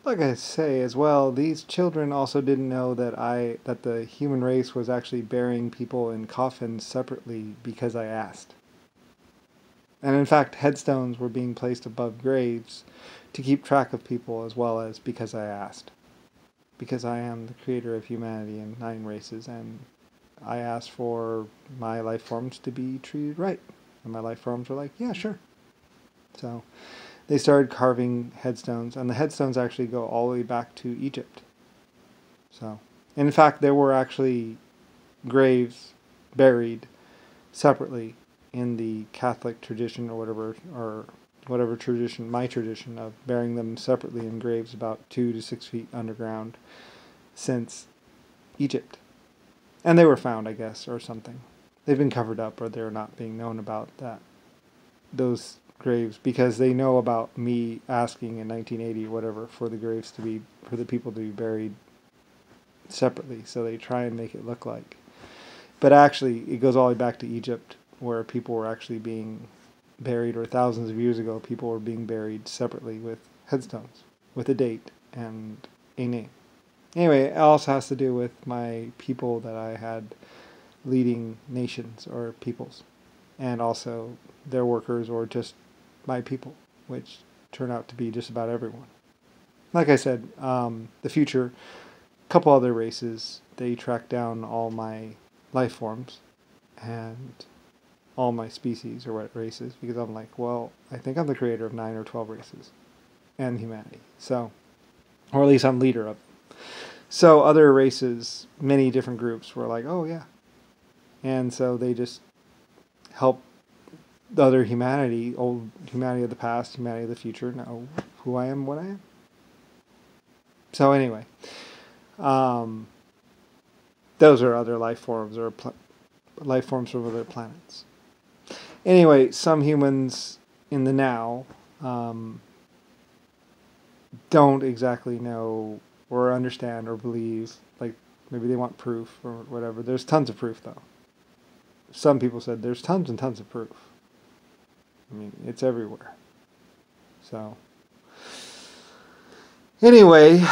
Like I say as well, these children also didn't know that the human race was actually burying people in coffins separately because I asked. And in fact, headstones were being placed above graves to keep track of people as well as because I asked. Because I am the creator of humanity and 9 races, and I asked for my life forms to be treated right. And my life forms were like, yeah, sure. So they started carving headstones, and the headstones actually go all the way back to Egypt. So, and in fact, there were actually graves buried separately in the Catholic tradition or whatever tradition, my tradition of burying them separately in graves about 2 to 6 feet underground since Egypt. And they were found, I guess, or something. They've been covered up, or they're not being known about those graves, because they know about me asking in 1980 or whatever for the people to be buried separately. So they try and make it look like. But actually, it goes all the way back to Egypt, where people were actually being buried, or thousands of years ago, people were being buried separately with headstones, with a date and a name. Anyway, it also has to do with my people that I had leading nations or peoples, and also their workers or just my people, which turn out to be just about everyone. Like I said, the future, a couple other races, they track down all my life forms and all my species or what races, because I'm like, well, I think I'm the creator of 9 or 12 races and humanity. So, or at least I'm leader of them. So other races, many different groups were like, oh yeah. And so they just help the other humanity, old humanity of the past, humanity of the future, know who I am, what I am. So anyway, those are other life forms or life forms from other planets. Anyway, some humans in the now don't exactly know or understand or believe, like maybe they want proof or whatever. There's tons of proof though. Some people said there's tons and tons of proof. I mean, it's everywhere. So, anyway,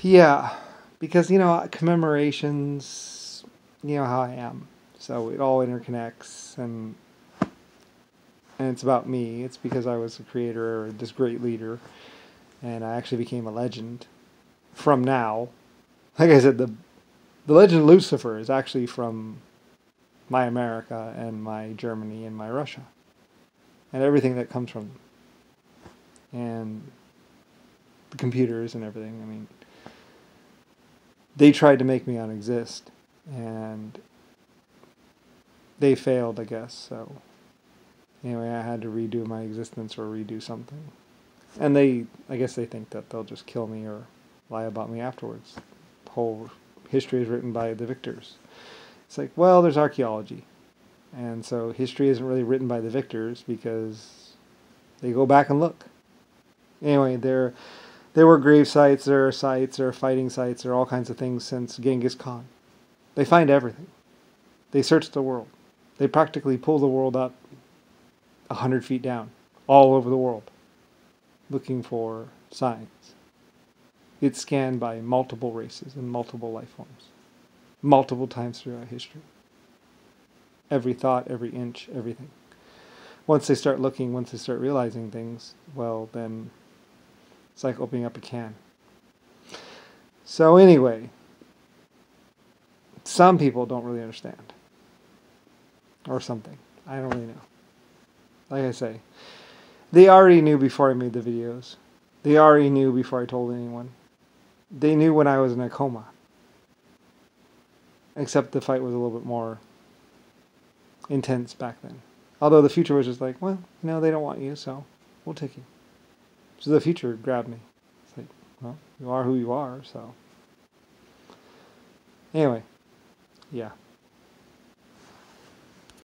yeah, because, commemorations, you know how I am. So it all interconnects, and it's about me. It's because I was a creator or this great leader, and I actually became a legend from now. Like I said, the legend of Lucifer is actually from my America and my Germany and my Russia, and everything that comes from them, and the computers and everything. I mean, they tried to make me unexist, and they failed, I guess. So anyway, I had to redo my existence or redo something. And I guess they think that they'll just kill me or lie about me afterwards. The whole history is written by the victors. It's like, well, there's archaeology. And so history isn't really written by the victors because they go back and look. Anyway, there were grave sites, there are fighting sites, there are all kinds of things since Genghis Khan. They find everything. They search the world. They practically pull the world up 100 feet down, all over the world, looking for signs. It's scanned by multiple races and multiple life forms, multiple times throughout history. Every thought, every inch, everything. Once they start looking, once they start realizing things, well, then it's like opening up a can. So anyway, some people don't really understand. Or something. I don't really know. Like I say, they already knew before I made the videos. They already knew before I told anyone. They knew when I was in a coma. Except the fight was a little bit more intense back then. Although the future was just like, well, no, they don't want you, so we'll take you. So the future grabbed me. It's like, well, you are who you are, so. Anyway, yeah.